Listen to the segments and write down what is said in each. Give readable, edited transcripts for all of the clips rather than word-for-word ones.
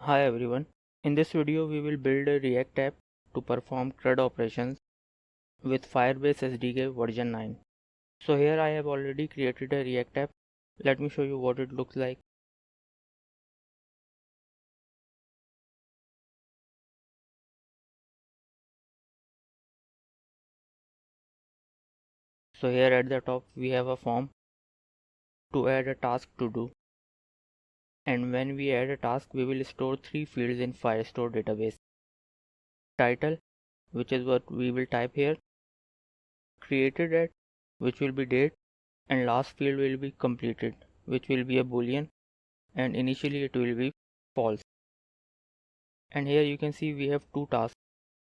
Hi everyone. In this video we will build a React app to perform CRUD operations with Firebase SDK version 9. So here I have already created a React app. Let me show you what it looks like. So here at the top we have a form to add a task to do. And when we add a task we will store three fields in Firestore database. Title, which is what we will type here. Created at, which will be date, and last field will be completed, which will be a boolean, and initially it will be false. And here you can see we have two tasks.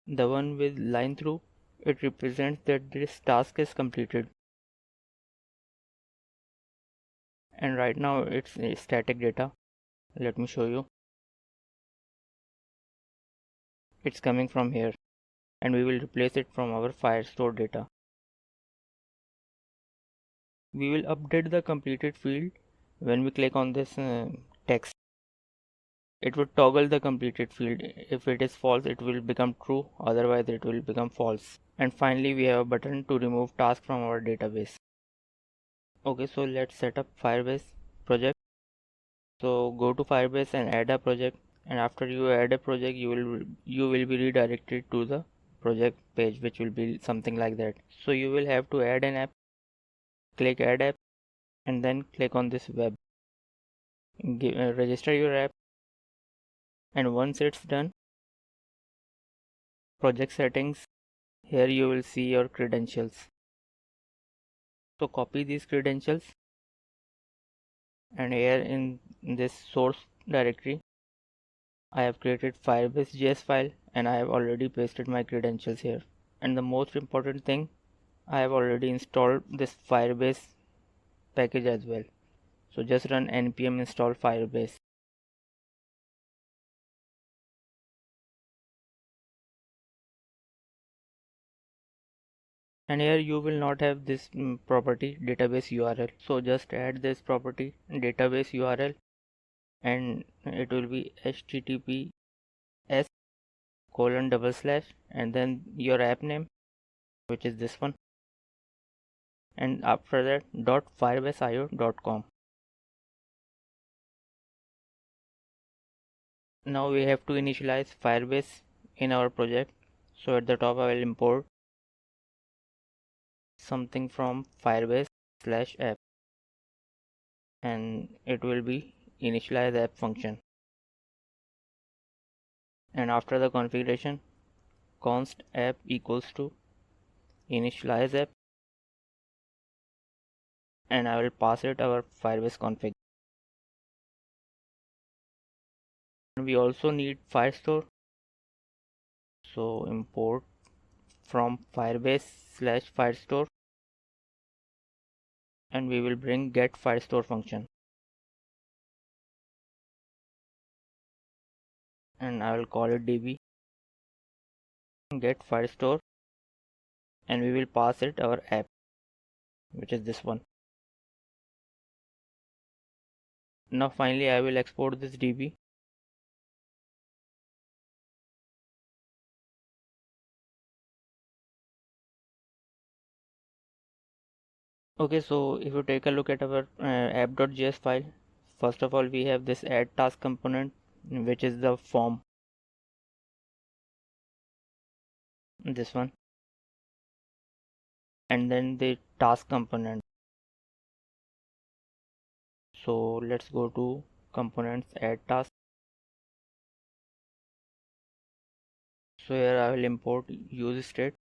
The one with line through, it represents that this task is completed, and right now it's static data. Let me show you. It's coming from here, and we will replace it from our Firestore data. We will update the completed field when we click on this text. It would toggle the completed field. If it is false, it will become true, otherwise it will become false. And finally we have a button to remove task from our database. Okay, so let's set up Firebase project. So go to Firebase and add a project, and after you add a project you will be redirected to the project page, which will be something like that. So you will have to add an app, click add app, and then click on this web. Register your app, and once it's done, project settings, here you will see your credentials. So copy these credentials, and here in this source directory I have created Firebase.js file, and I have already pasted my credentials here. And the most important thing, I have already installed this Firebase package as well. So just run npm install Firebase. And here you will not have this property database URL. So just add this property database URL, and it will be https colon / and then your app name, which is this one, and after that .firebase.io.com. Now we have to initialize Firebase in our project. So at the top I will import something from Firebase/app, and it will be initialize app function. And after the configuration, const app equals to initialize app, and I will pass it our Firebase config. And we also need Firestore, so import from Firebase/Firestore, and we will bring get Firestore function, and I will call it db get Firestore, and we will pass it our app, which is this one. Now finally I will export this db. Okay, so if you take a look at our app.js file, first of all we have this add task component, which is the form, this one, and then the task component. So let's go to components, add task. So here I will import use state,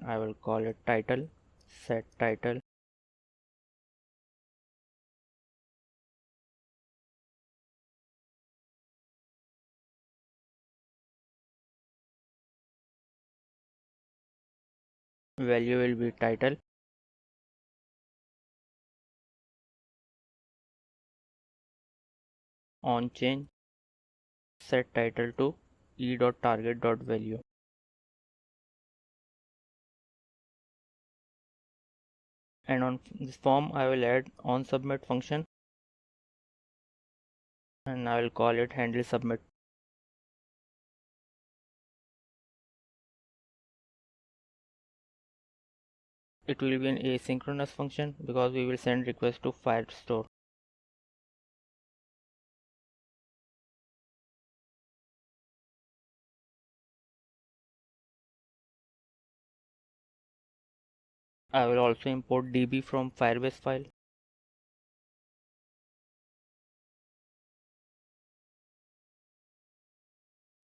I will call it title, set title, value will be title, on change, set title to e.target.value. and on this form I will add on submit function, and I will call it handle submit. It will be an asynchronous function because we will send request to Firestore. I will also import db from Firebase file.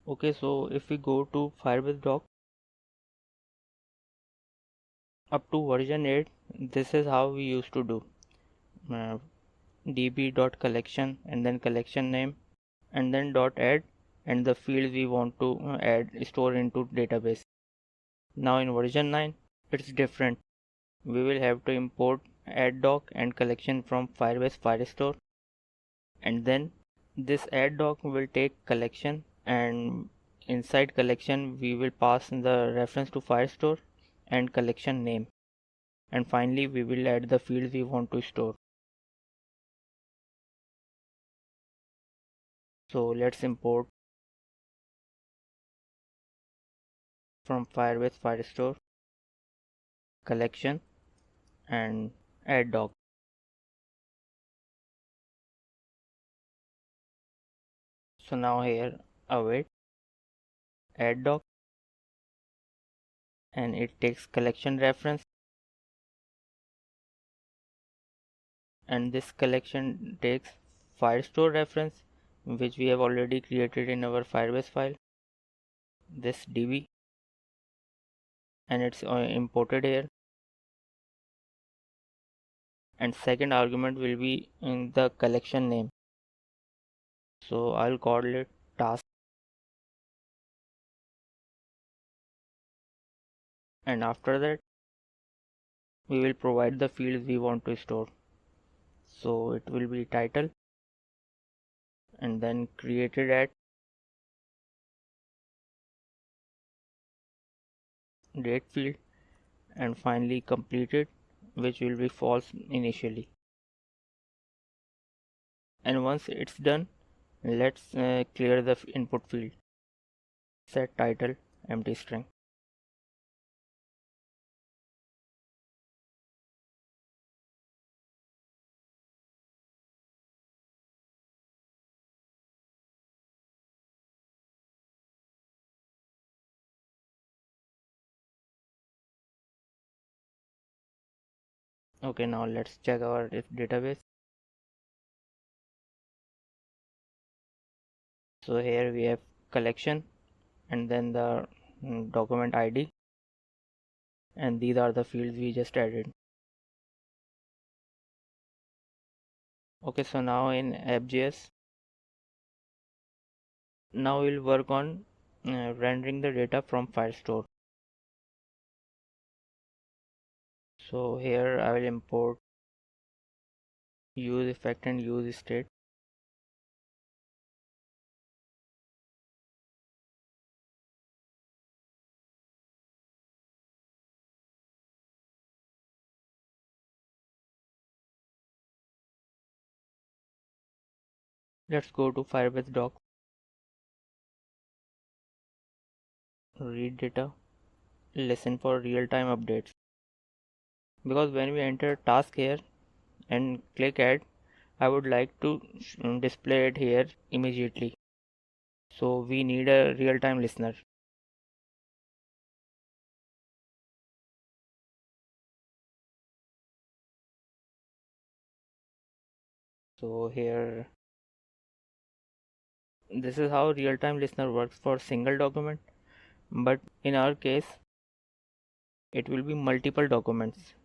Okay, so if we go to Firebase doc, up to version 8, this is how we used to do. Uh, db.collection and then collection name and then .add and the fields we want to add store into database. Now in version 9 it's different. We will have to import add doc and collection from Firebase Firestore, and then this add doc will take collection, and inside collection we will pass the reference to Firestore and collection name, and finally we will add the fields we want to store. So let's import from Firebase Firestore collection and add doc. So now here await add doc, and it takes collection reference, and this collection takes Firestore reference which we have already created in our Firebase file, this db, and it's imported here, and second argument will be in the collection name, so I'll call it task, and after that we will provide the fields we want to store. So it will be title and then created at date field, and finally completed, which will be false initially. And once it's done, let's clear the input field. Set title empty string. Okay, now let's check our database. So here we have collection and then the document ID, and these are the fields we just added. Okay, so now in app.js, now we'll work on rendering the data from Firestore. So here I will import use effect and use state. Let's go to Firebase doc, read data, listen for real-time updates. Because when we enter task here and click add, I would like to display it here immediately. So we need a real-time listener. So here, this is how real-time listener works for single document, but in our case it will be multiple documents.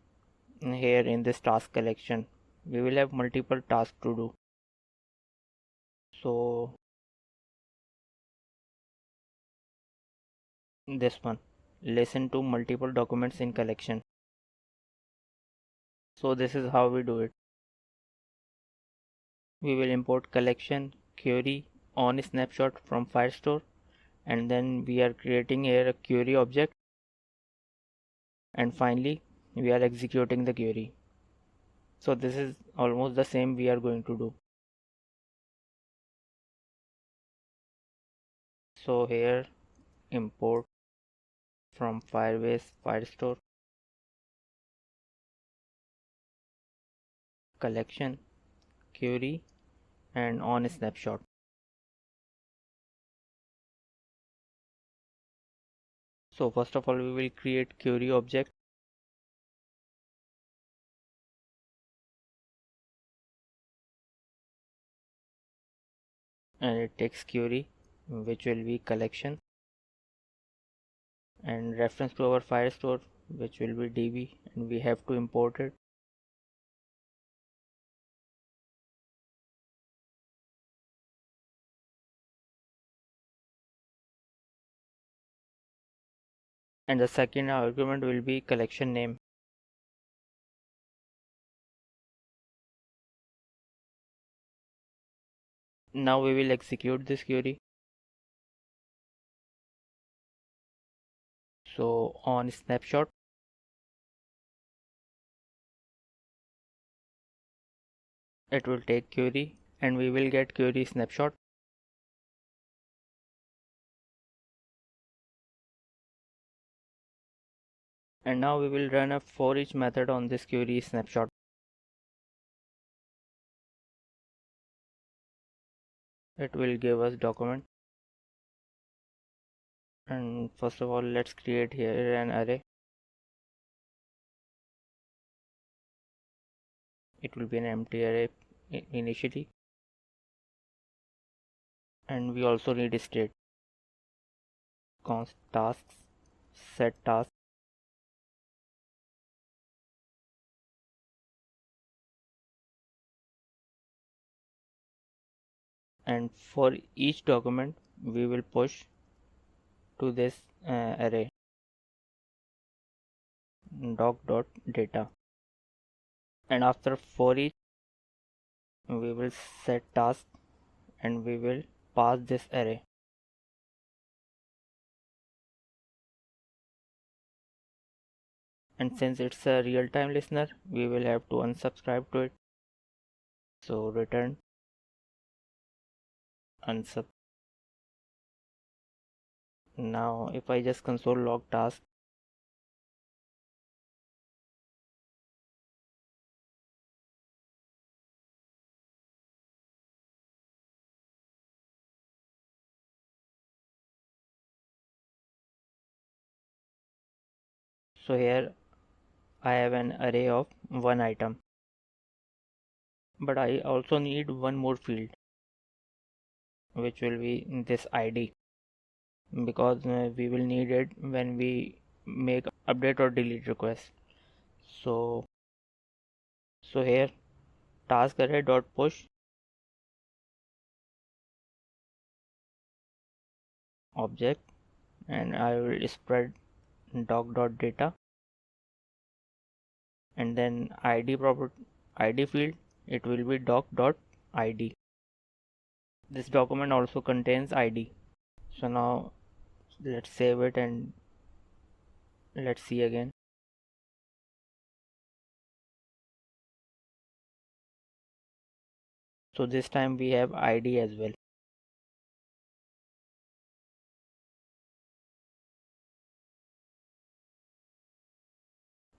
Here in this task collection we will have multiple tasks to do. So this one, listen to multiple documents in collection. So this is how we do it. We will import collection query on snapshot from Firestore, and then we are creating here a query object, and finally we are executing the query. So this is almost the same we are going to do. So here import from Firebase Firestore collection query and on snapshot. So first of all we will create query object. And it takes query which will be collection and reference to our Firestore which will be db, and we have to import it. And the second argument will be collection name. Now we will execute this query. So on snapshot it will take query and we will get query snapshot. And now we will run a for each method on this query snapshot. It will give us document. And first of all let's create here an array. It will be an empty array initially, and we also need a state. Const tasks set task, and for each document we will push to this array doc.data. And after for each we will set task and we will pass this array. And since it's a real-time listener we will have to unsubscribe to it, so return unsub. Now if I just console log task, so here I have an array of one item, but I also need one more field which will be this ID, because we will need it when we make update or delete request. So here task array dot push object, and I will spread doc.data, and then ID field it will be doc.id. This document also contains ID. So now let's save it and let's see again. So this time we have ID as well.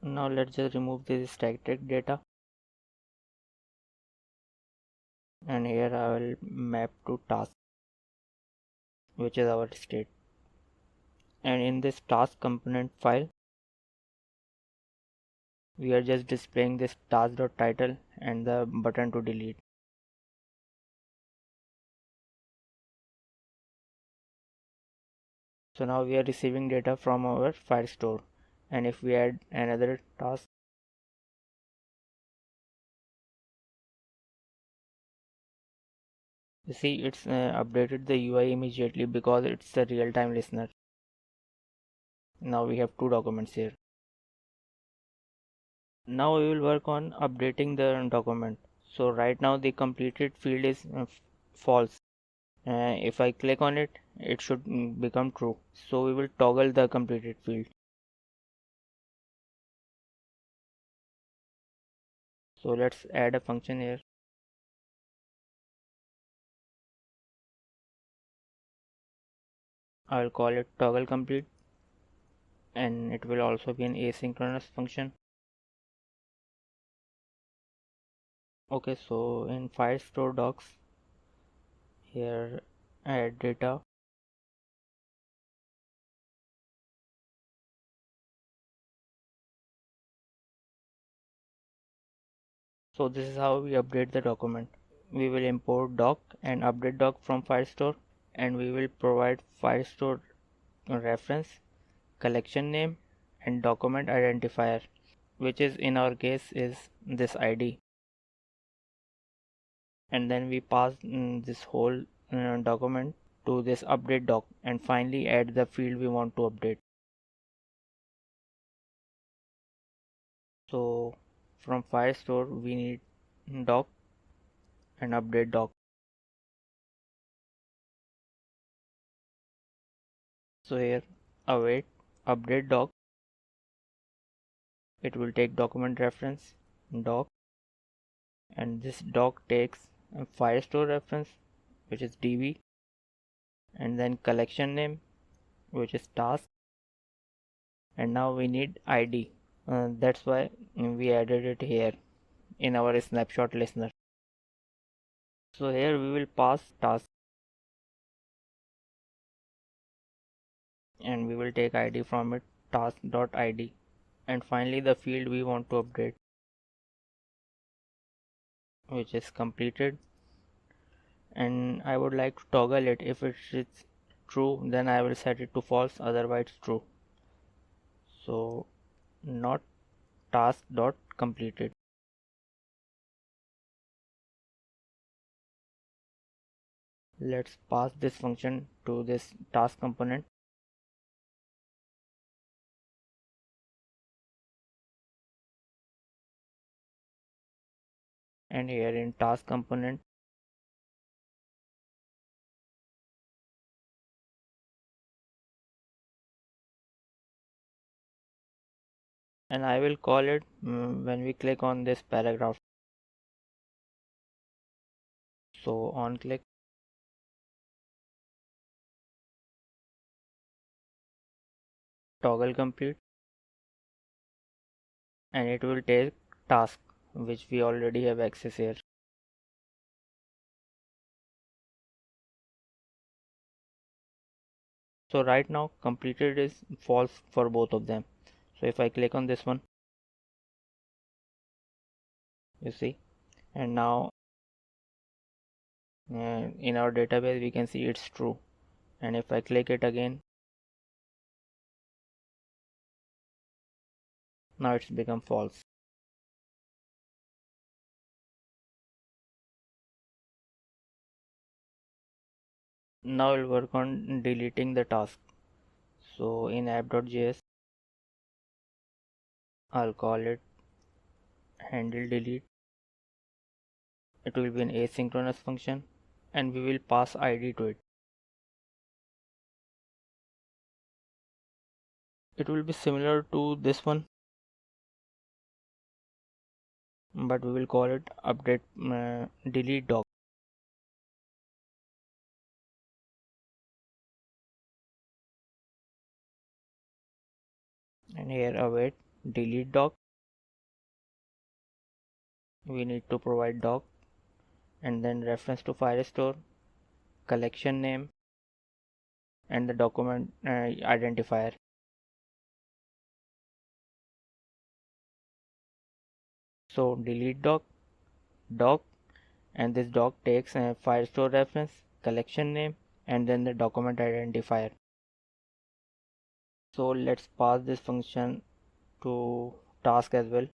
Now let's just remove this static data, and here I will map to task, which is our state. And in this task component file we are just displaying this task.title and the button to delete. So now we are receiving data from our Firestore, and if we add another task, you see it's updated the UI immediately because it's a real-time listener. Now we have two documents here. Now we will work on updating the document. So right now the completed field is false. If I click on it, it should become true. So we will toggle the completed field. So let's add a function here. I will call it toggle complete, and it will also be an asynchronous function. Okay, so in Firestore docs, here add data. So this is how we update the document. We will import doc and update doc from Firestore, and we will provide Firestore reference, collection name, and document identifier, which is in our case is this ID. And then we pass this whole document to this update doc, and finally add the field we want to update. So from Firestore we need doc and update doc. So here await update doc, it will take document reference doc, and this doc takes a Firestore reference which is db, and then collection name which is task, and now we need id. That's why we added it here in our snapshot listener. So here we will pass task, and we will take id from it, task.id, and finally the field we want to update, which is completed, and I would like to toggle it. If it is true, then I will set it to false, otherwise true. So not task dot completed. Let's pass this function to this task component, and here in task component and I will call it when we click on this paragraph. So on click, toggle complete, and it will take task which we already have access here. So right now completed is false for both of them. So if I click on this one, you see, and now in our database we can see it's true, and if I click it again, now it's become false. Now we'll work on deleting the task. So in app.js I'll call it handle delete. It will be an asynchronous function, and we will pass id to it. It will be similar to this one, but we will call it update delete doc. And here await delete doc, we need to provide doc, and then reference to Firestore, collection name, and the document identifier. So delete doc, and this doc takes a Firestore reference, collection name, and then the document identifier. So let's pass this function to task as well.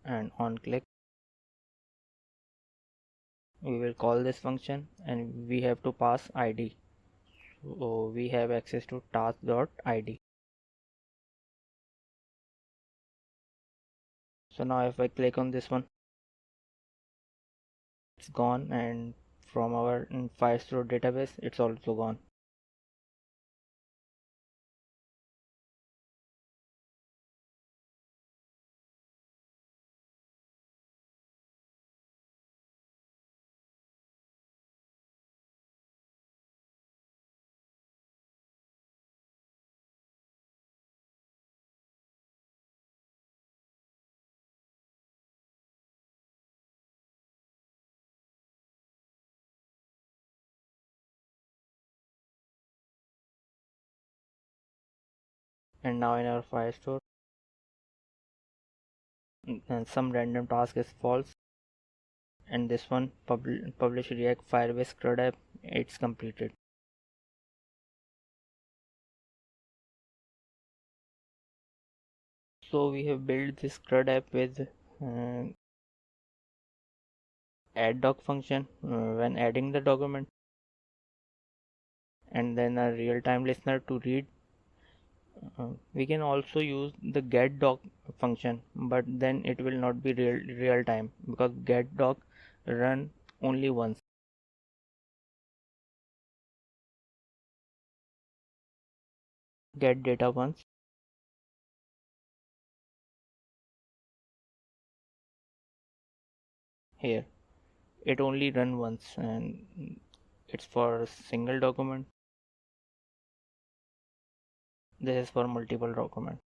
And on click, we will call this function, and we have to pass id. So we have access to task.id. So now if I click on this one, it's gone, and from our Firestore database it's also gone. And now in our Firestore, and some random task is false, and this one publish React Firebase CRUD app, it's completed. So we have built this CRUD app with add doc function when adding the document, and then a real-time listener to read. We can also use the get doc function, but then it will not be real time because get doc run only once. Get data once. Here it only run once, and it's for a single document. This is for multiple document,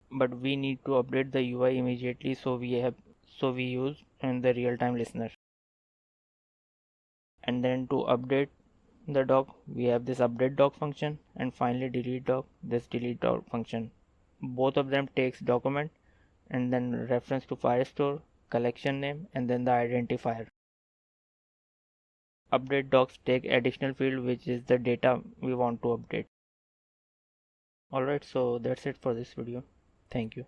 but we need to update the UI immediately, so we use the real-time listener. And then to update the doc, we have this update doc function, and finally delete doc, this delete doc function. Both of them takes document and then reference to Firestore, collection name, and then the identifier. Update docs take additional field, which is the data we want to update. Alright, so that's it for this video. Thank you.